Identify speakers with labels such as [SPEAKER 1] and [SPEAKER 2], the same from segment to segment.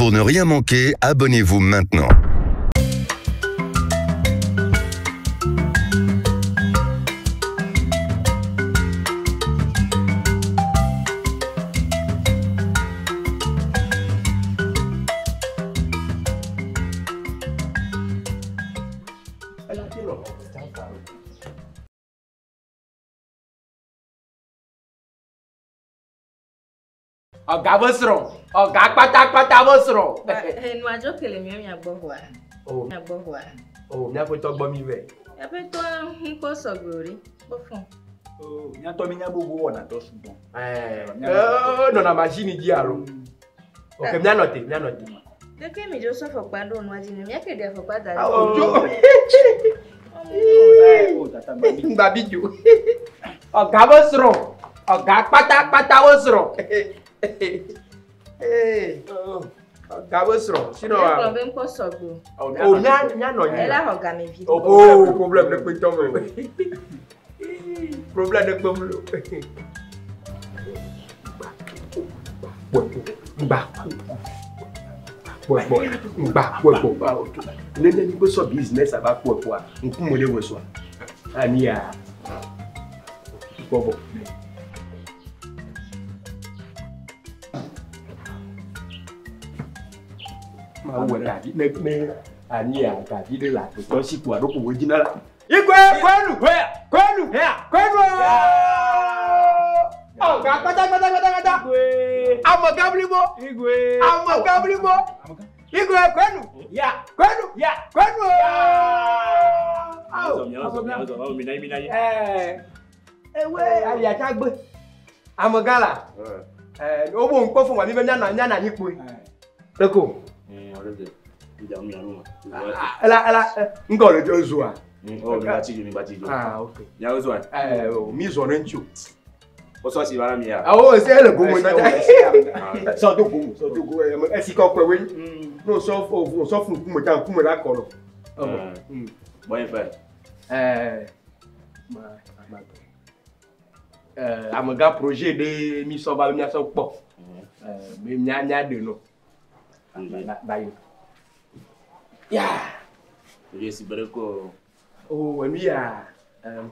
[SPEAKER 1] Pour ne rien manquer, abonnez-vous maintenant.
[SPEAKER 2] Ọ̀gá bó sọ̀rọ̀, ọ̀gá pátápátá bó sọ̀rọ̀.
[SPEAKER 3] Ẹnu àjọ kele mi mi agbọ́hùn à.
[SPEAKER 2] Oh,
[SPEAKER 3] Mi agbọ́hùn à.
[SPEAKER 2] oh, mi àpótọ́ gbọ́ mi bẹ̀.
[SPEAKER 3] Ẹbí tó ń kó sọ̀gbòrí, ó fún.
[SPEAKER 4] Oh, mi àtọ́ mi ní gbogbo ọ̀nà tó ṣùgbọ́n.
[SPEAKER 2] Nọ na machine jí àrò. Ok, mi ànọ̀tẹ̀, mi ànọ̀tẹ̀.
[SPEAKER 3] Dèkè mi jọ sọ̀fọ̀ padà òun wájú ni mi á kéde ẹ̀fọ̀ padà.
[SPEAKER 2] Òjò.
[SPEAKER 4] Oh, tata babi.
[SPEAKER 2] Ngbà bíjò. Ọ̀gá bó sọ̀rọ̀, ọ̀gá pátápátá bó sọ̀rọ̀. Ọ̀gá bó sọ̀rọ̀, sínú wa.
[SPEAKER 3] Ẹ̀kọ́ bí ń kó sọ̀gbò.
[SPEAKER 2] Oh, mi ànọ̀
[SPEAKER 3] Ẹ
[SPEAKER 2] yìí.
[SPEAKER 3] lá ọ̀gá mi bí.
[SPEAKER 2] Oh, problème de pétọ́ mi. Problème de pọ́n mi. Gbà. Nene ni bó sọ business àbá pọ̀ à, nkú mo lè wọ̀ sọ. Àní à. Bọ̀bọ̀. Máa wọ̀ dàbí ní àní à dàbí ní làtò tó sì kú àdókò wọ́n jiná la. Igwe kwenu! Ọ̀gá pátápátá. Àmọ̀ gábírímọ́. Àmọ̀ gábírímọ́. Igwe kwenu! Kwenu! Ewe àyàtá gbé. Àmọ̀ gálà. Owó ń pọ́ fún wa níbẹ̀ nyánà nípo. Lẹ́kọ̀ọ́. Nga ọ̀rẹ́ jọ zu a.
[SPEAKER 5] Oh, mi bati jo.
[SPEAKER 2] Ah, okay.
[SPEAKER 5] Ya ozo an.
[SPEAKER 2] Mi zọrọ ncho.
[SPEAKER 5] O so si bara mi ya.
[SPEAKER 2] Awo se ele gomo na. So do go e si ko pe we. No so fun ku mo ta ku mo la koro.
[SPEAKER 5] Boy fa.
[SPEAKER 2] Amaga projet de mi so ba mi aso po. Mi nya de no. Ba yo. Ya.
[SPEAKER 5] Je si bere ko.
[SPEAKER 2] Oh, emi ya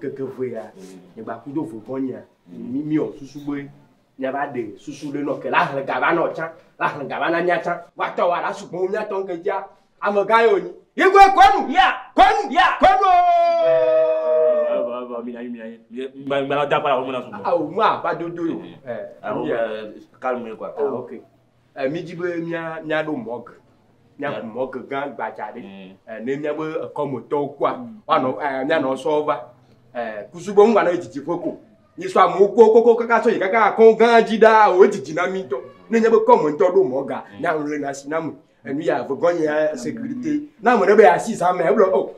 [SPEAKER 2] keke fo ya. Ni ba ku do fo kon ya. Mi o susu gbe. Nya ba de susu le no ke la han ga ba no chan. La han ga ba na nya chan. Wa to wa la su mo nya ton ke ja. Amaga yo ni. Igwe kwenu. Kwenu.
[SPEAKER 5] Ba mi na. Ba da para o mo na so.
[SPEAKER 2] Ah, o ma ba dodo yo.
[SPEAKER 5] Calme quoi.
[SPEAKER 2] Ah, OK. Mi ji be nya do mog. Nya mog gan gba jade. Ne nya be komo to kwa. Wa no nya no so ba. Kusubo ngwa na ejiji foko. Ni so amu koko kaka so yika kon gan jida o ejiji na mi to. Ne nya be komo to do moga. Nya nle na sinamu. Enu ya fo gonye sécurité. Na mo ne be assist am e blo.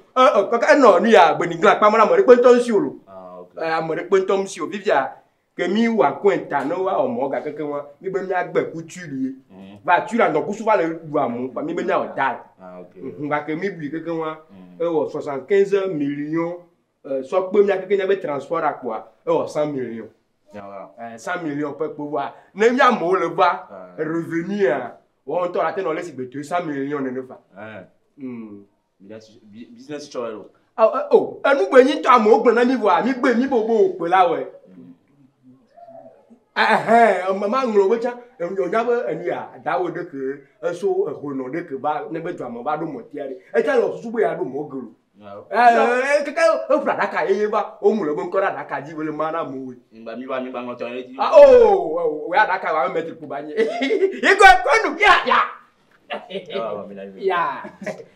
[SPEAKER 2] Kaka no ni ya gbe ni gla pa mo na mo re pe to nsi olo.
[SPEAKER 5] Ah, OK.
[SPEAKER 2] Mo re pe to nsi o vivia. Que mi wa kwenta no wa omo ga keke won mi be mi agbe kuturi va tu la no kusu va le wa mu mi be mi o dal
[SPEAKER 5] Ah, OK.
[SPEAKER 2] nga ke mi bi keke won e wo 75 millions so pe mi akeke nya be transport akwa e wo 100 millions
[SPEAKER 5] Ya wa.
[SPEAKER 2] 100 millions pe po wa ne mi amo le va revenu a won to la te no le si be 200 millions ne fa
[SPEAKER 5] Business choro.
[SPEAKER 2] enu gbe yin to amo ogbon na mi wa mi gbe mi bobo pe lawe mama ngro wecha onya be eni a dawo de ke eso ehono de ke ba ne be dwamo ba do motiare e ta lo susu bo ya do mogoro keke o fra daka ye ba o mu lo bo nkora daka ji wele mana mu we
[SPEAKER 5] Ngba mi ba ngoto yen ti.
[SPEAKER 2] we adaka wa metric ku banye iko kwenu ya
[SPEAKER 5] Ah, mi na.
[SPEAKER 2] ya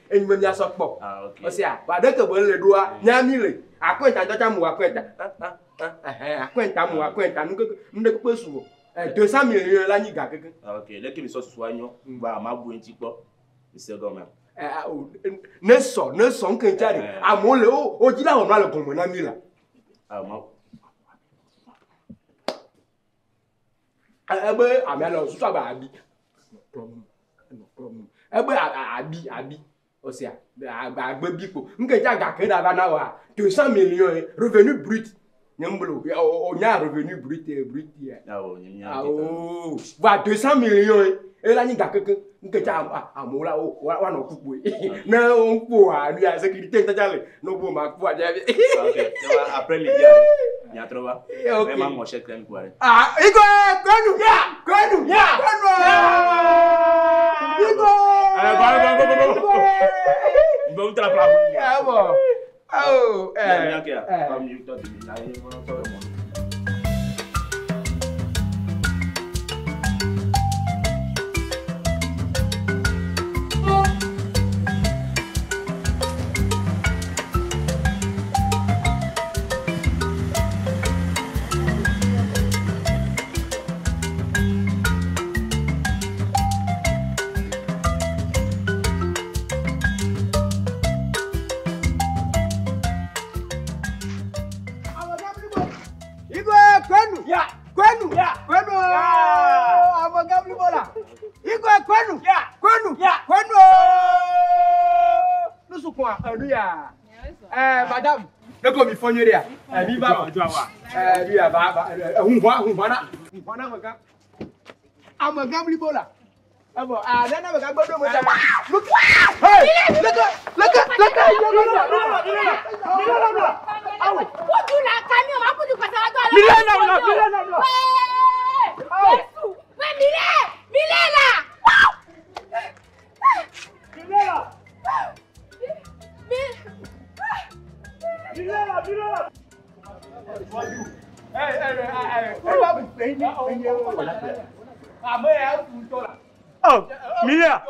[SPEAKER 2] enyi me nya so po
[SPEAKER 5] Ah, OK.
[SPEAKER 2] o se a ba de ke bo le do a nya mi le akwenta ndocha mu akwenta akwenta nde ko su 200 millions la ni ga keke
[SPEAKER 5] Ah, OK. Le ki mi so susu anyo. Ba ma bu en ti po. Mi se go me.
[SPEAKER 2] ne so nke jari amole o ji la onu ale gomo na mi la
[SPEAKER 5] Ah, ma.
[SPEAKER 2] Ebe amelo susu aba abi no problem ebe abi osia agbe bipo nke ja ga keda ba na wa 200 millions revenu brut nyamblo o nya revenu brut ya
[SPEAKER 5] Ah, o nyami.
[SPEAKER 2] ah oh va 200 millions e la ni ga keke nke cha amola o wa no kupo na on po a lui a sécurité ta jale no bo ma po a ja
[SPEAKER 5] OK après midi il y a trop va vraiment mon cher crème quoi
[SPEAKER 2] iko kwenu kwenu iko
[SPEAKER 5] bon te la plaque
[SPEAKER 2] bon oh
[SPEAKER 5] comme you thought me là il va faire mon
[SPEAKER 2] madame, le comme il faut n'y aller. Lui va, lui va, on va, ah mon gars, libola. Ah bon, ah non, non, regarde, bon, look, hey,
[SPEAKER 5] oh, Milia!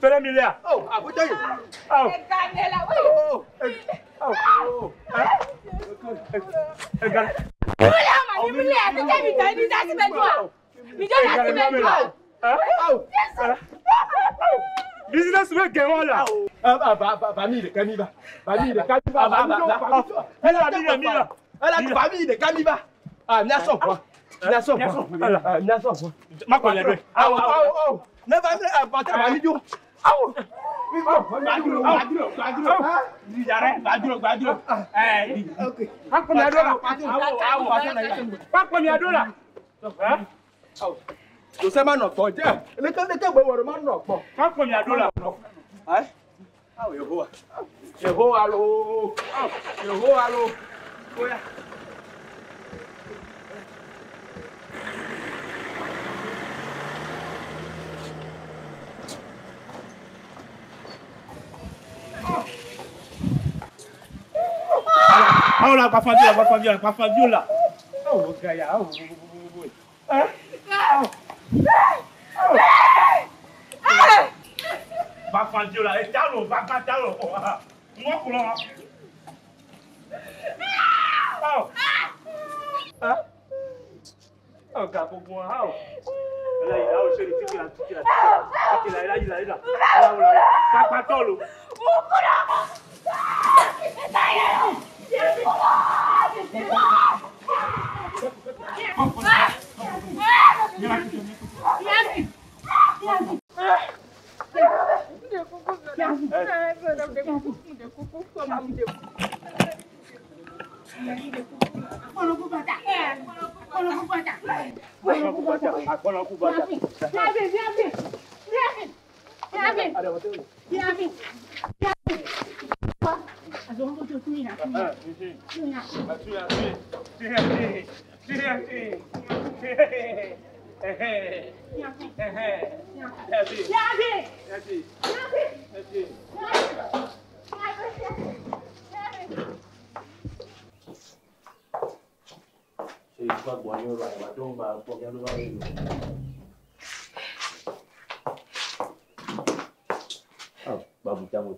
[SPEAKER 5] Fais-le Milia!
[SPEAKER 2] Oh, ah, vous t'avez
[SPEAKER 5] oh, business we get on là.
[SPEAKER 2] Famille de Kamiba. Famille de Kamiba. Elle a famille de Kamiba. Ah, Nasson. Nasson. Ma connaît. Ne va pas partir à Midio. Tu sais, non, toi, le temps de tes beaux romans, non, pas combien de dollars. Hein? Ah, allô.
[SPEAKER 5] Oh là, pas Fabiola.
[SPEAKER 2] Oh, gars,
[SPEAKER 5] Pas Fabiola, et talon, pas talon. Moi, pour là.
[SPEAKER 2] oh, gars, pour moi,
[SPEAKER 5] Là, il a aussi le titre là. Pas tolo. Babu jangu.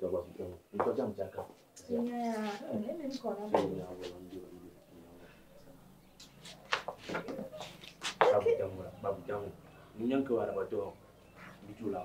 [SPEAKER 5] Itu jam jaga.
[SPEAKER 3] Iya, ini kono.
[SPEAKER 5] Babu jangu. Minyak ke warna batu. Mijula.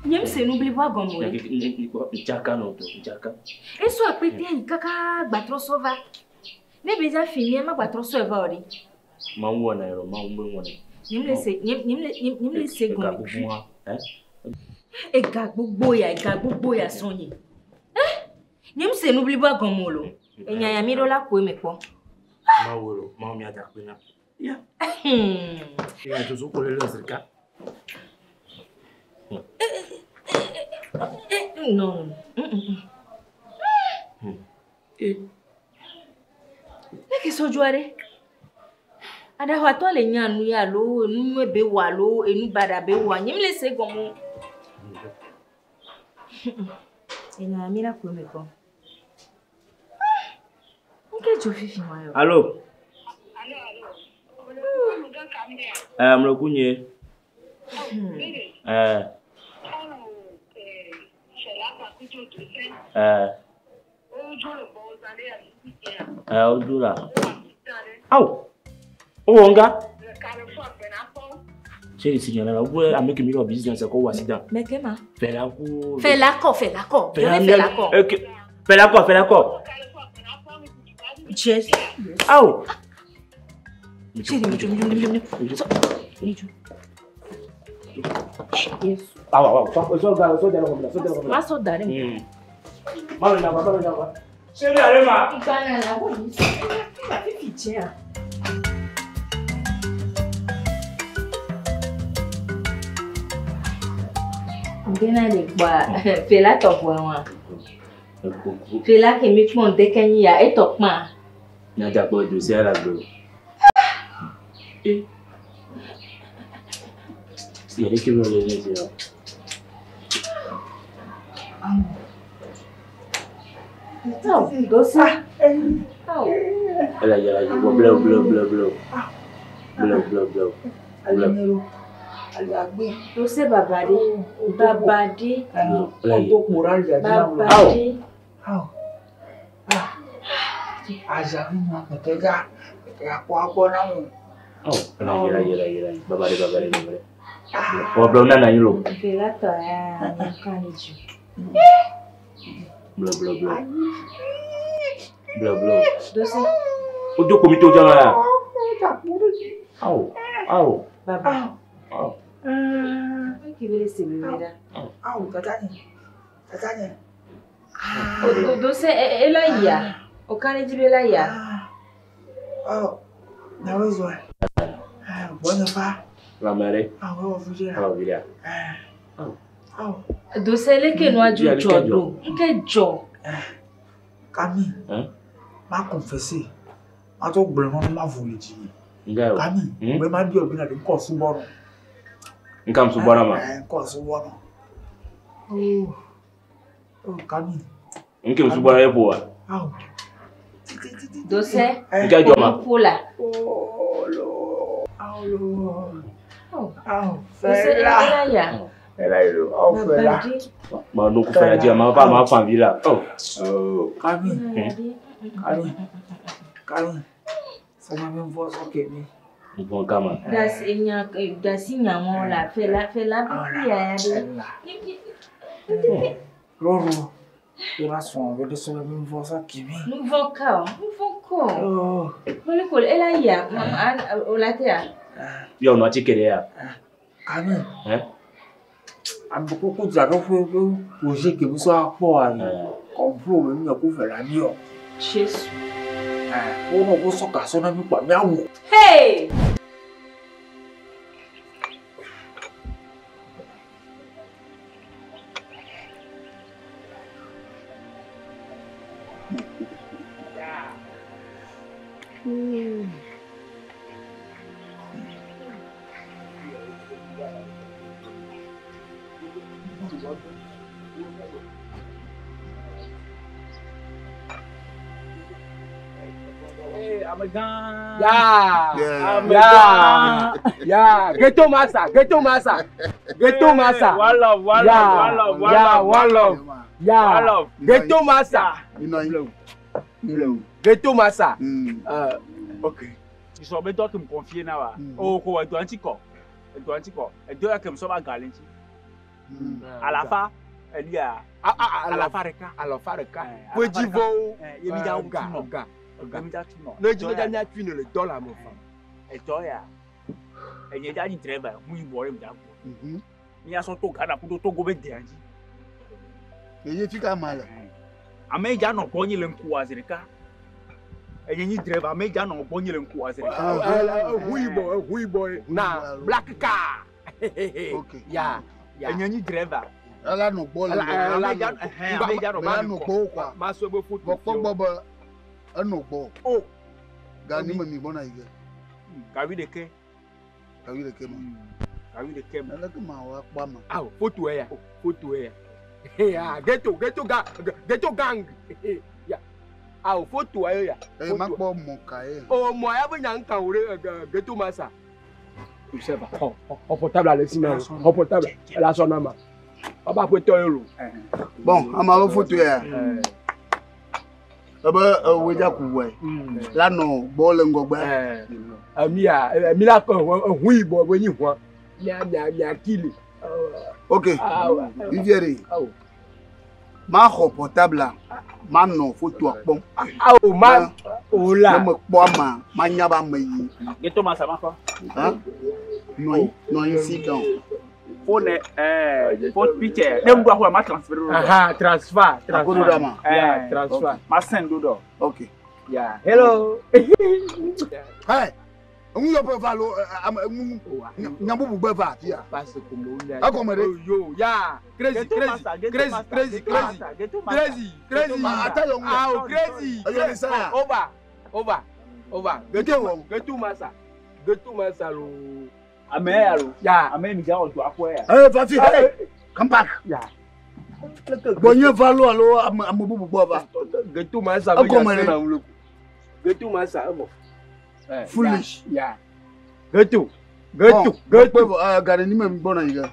[SPEAKER 3] Nyem se n'oublie pas gomo.
[SPEAKER 6] Jaka no to, jaka.
[SPEAKER 3] Et so apete kaka gbatro sova. Ne beja fini ma gbatro sova ori.
[SPEAKER 6] Ma wona ero, ma wona.
[SPEAKER 3] Nyem le se gomo.
[SPEAKER 6] Eh?
[SPEAKER 3] Ega gbogbo ya sonye. Nyem se n'oublie pas gomo lo. Enya ya mi do la ko me po.
[SPEAKER 6] Ma woro, ma mi ada kwena. Ya. Ya to so ko le zirka.
[SPEAKER 3] Non. Que so joare? Ada ho to le nyanu ya lo, enu ebe wa lo, enu bada be wa. Nyem le se gomo. Enya mi la ko me ko. Nke jo fifi wa yo.
[SPEAKER 6] Allô? Mlokunye. Odura. Au. Onga. Chérie, signala, vous a make me your business ko wasida.
[SPEAKER 3] Mekema.
[SPEAKER 6] Fais la ko.
[SPEAKER 3] Fais la ko.
[SPEAKER 6] Fais la ko.
[SPEAKER 3] Yes.
[SPEAKER 6] Au.
[SPEAKER 3] Chérie, yes. Paso dare.
[SPEAKER 6] Malo na. Chérie, allez ma.
[SPEAKER 3] Ikana la wo ni. Fifi tia. Ngena le gba fela to po won. Fela ke mi pon de kenyi ya e to pan.
[SPEAKER 6] Nya ja po do se ala gbo. Il y a des qui veulent les laisser là.
[SPEAKER 3] Non, dosa. Oh.
[SPEAKER 6] Elle y a la bleu.
[SPEAKER 3] Dosa babade. Babade. Oh, bleu na yelo. Fela to ya kaniju. Bleu. Dosa.
[SPEAKER 6] Ojo komito jama ya. Au.
[SPEAKER 3] Baba. Qui veut laisser bébé
[SPEAKER 7] Tatanya.
[SPEAKER 3] Dosa elaya. Okaniji belaya.
[SPEAKER 7] Oh. Nawezwa. Bona fa.
[SPEAKER 6] Ramare.
[SPEAKER 7] Vira.
[SPEAKER 3] Dosa leke no aju jodo. Nke jo.
[SPEAKER 7] Kami. Ma confesser. Ma to gbe no ma vole ji. Kami. Be ma bi obi na de ko subo no.
[SPEAKER 6] Nkam subo na ma.
[SPEAKER 7] Ko subo no. Oh, Kami.
[SPEAKER 6] Nkem subo na ebo wa.
[SPEAKER 3] Dosa.
[SPEAKER 6] Nke jo ma.
[SPEAKER 3] Pula. Fela.
[SPEAKER 7] Fela.
[SPEAKER 6] Ma no ku fela ji ma pa ma fan villa.
[SPEAKER 7] Kami. Sama me voice okay me.
[SPEAKER 6] Bon kama.
[SPEAKER 3] Gasinya mo la fela ya de.
[SPEAKER 7] Roro. Ela son, eu desço me voice okay me.
[SPEAKER 3] Nous vont ko. Molekol elaya mama olatea.
[SPEAKER 6] Yo no chikere ya.
[SPEAKER 7] Kami. Ambuko ku dra do fo o je ke mi so apo ani. Konfro me mi ko fera ni o.
[SPEAKER 3] Jesus.
[SPEAKER 7] O no go so ka so na mi pa mi awo.
[SPEAKER 3] Hey!
[SPEAKER 2] Yeah. Ghetto massa.
[SPEAKER 5] One love.
[SPEAKER 2] Yeah. Ghetto massa. Ghetto massa. Okay.
[SPEAKER 5] Tu so beto que me confier na wa. Oh, ko e do anti ko. E do que me so ba galinti.
[SPEAKER 4] Alafa elia alafa reka
[SPEAKER 2] Pojivo
[SPEAKER 4] yemija
[SPEAKER 2] oga.
[SPEAKER 4] yemija tuno
[SPEAKER 2] No jimeda nya twin le dollar mo fa.
[SPEAKER 4] ejo ya enye ja ni driver mu ibo re mja ko ni aso to Ghana ku to go be de anji
[SPEAKER 8] Eye fika mala.
[SPEAKER 4] ameja no bonyi le nku azirika enye ni driver ameja no bonyi le nku azirika
[SPEAKER 2] Huibo na black car.
[SPEAKER 8] Okay.
[SPEAKER 2] Yeah.
[SPEAKER 4] enye ni driver
[SPEAKER 8] Ala no ball.
[SPEAKER 4] ameja no
[SPEAKER 8] Ala no go kwa.
[SPEAKER 2] Ma so be foot.
[SPEAKER 8] Bokpo bobo ano go.
[SPEAKER 4] oh
[SPEAKER 8] Gani mami bona ige.
[SPEAKER 4] kawi de ke
[SPEAKER 8] Kawi de kema.
[SPEAKER 4] kawi de ke
[SPEAKER 8] Ala ke ma wa pa ma.
[SPEAKER 2] Ah, photo ya. Yeah, ghetto gang. Yeah. Ah, photo ya.
[SPEAKER 8] Eh ma po mo kae.
[SPEAKER 2] Oh, mo ya be nyan kan ore ghetto masa. Tu sais pas. Oh, portable à l'esina. Oh, portable. La sonama. Baba pe to euro.
[SPEAKER 8] Bon, ama wo photo ya. Aba weja kuwe. La no ball ngogba.
[SPEAKER 2] Mi la kan huibo we yin ho. Mi akili.
[SPEAKER 8] Okay. Viviere. Ma ho portable la. Ma no photo apon.
[SPEAKER 2] Oh, man. Oh la.
[SPEAKER 8] Mo po ma nya ba mayi.
[SPEAKER 4] geto masa ma fa
[SPEAKER 8] Hein? No isi down.
[SPEAKER 4] phone phone picture dem do ahwa ma transfer do
[SPEAKER 2] Aha, transfer.
[SPEAKER 8] Akodo da ma.
[SPEAKER 2] Yeah, transfer.
[SPEAKER 4] ma send do
[SPEAKER 8] Okay.
[SPEAKER 2] Yeah. Hello.
[SPEAKER 8] Hey. Ngu yo pe valo nyambu bu beva tia.
[SPEAKER 2] Parce que mo nya.
[SPEAKER 8] Akomere.
[SPEAKER 2] Yo, yeah. Crazy.
[SPEAKER 8] Ma atayo ngu.
[SPEAKER 2] Ah, crazy.
[SPEAKER 8] Ayo ni saya.
[SPEAKER 2] Over. Getu masa lo.
[SPEAKER 4] ame alo
[SPEAKER 2] Yeah.
[SPEAKER 4] ame mi ja o to akwa ya
[SPEAKER 8] Hey, Fafi, hey. Come back.
[SPEAKER 2] Yeah.
[SPEAKER 8] Bonye valo alo amubu bu bova.
[SPEAKER 2] Getu masa
[SPEAKER 8] Akomere.
[SPEAKER 2] na mlo. Getu masa mo.
[SPEAKER 8] Foolish.
[SPEAKER 2] Yeah. Getu.
[SPEAKER 8] Gari ni me mbona iga.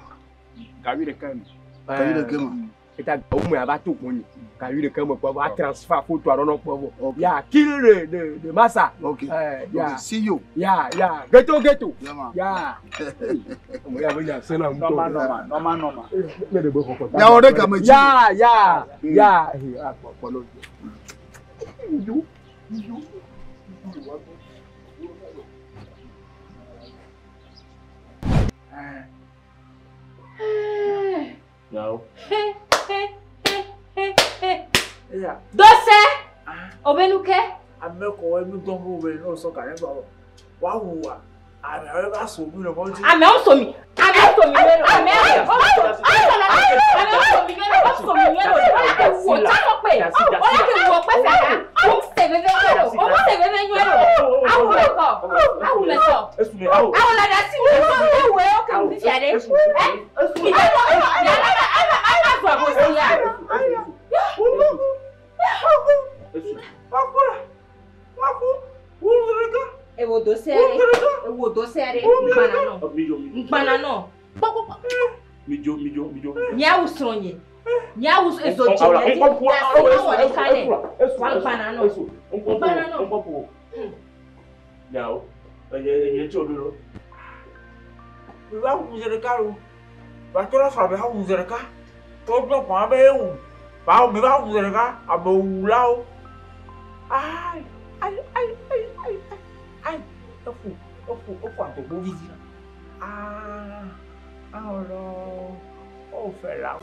[SPEAKER 4] kawi de kan
[SPEAKER 8] Kawi de kema.
[SPEAKER 2] Eta umu ya batu kuni. Kawi de kemo kwa ba transfer photo arono kwa bo.
[SPEAKER 8] Okay.
[SPEAKER 2] Yeah, kill the masa.
[SPEAKER 8] Okay.
[SPEAKER 2] Yeah.
[SPEAKER 8] Okay. See you.
[SPEAKER 2] Yeah. Getu.
[SPEAKER 8] Yeah, man.
[SPEAKER 2] Yeah. Mo ya bonya sena mto.
[SPEAKER 4] normal
[SPEAKER 2] Me de bo ko.
[SPEAKER 8] Ya ode kama ji.
[SPEAKER 2] Yeah. Follow. You.
[SPEAKER 6] No.
[SPEAKER 4] yeah
[SPEAKER 3] Dose. Obenuke.
[SPEAKER 7] ame ko we mi don go we no so ka ne ba wa wuwa ame we ba so mi no mo ji
[SPEAKER 3] Ame o so mi mero. Ame o so mi mero. Wo ta so pe. O le ke wo pe fe ya. O se bebe nyero. Awu le ko.
[SPEAKER 6] Esune awo.
[SPEAKER 3] Awu la da si wo so we o ka mi fi ade. Mi da so ya ala so abo si ya. Ewo do sere. Mpana no.
[SPEAKER 6] Mijo.
[SPEAKER 3] Nya usronye. Nya us ezoje.
[SPEAKER 6] Now, enye chodoro.
[SPEAKER 7] mi ba wu zere ka ru ba to la fa be ha wu zere ka to do pa be wu ba mi ba wu zere ka abo wu la o ai ofu anto bo vizi ah oro o fe la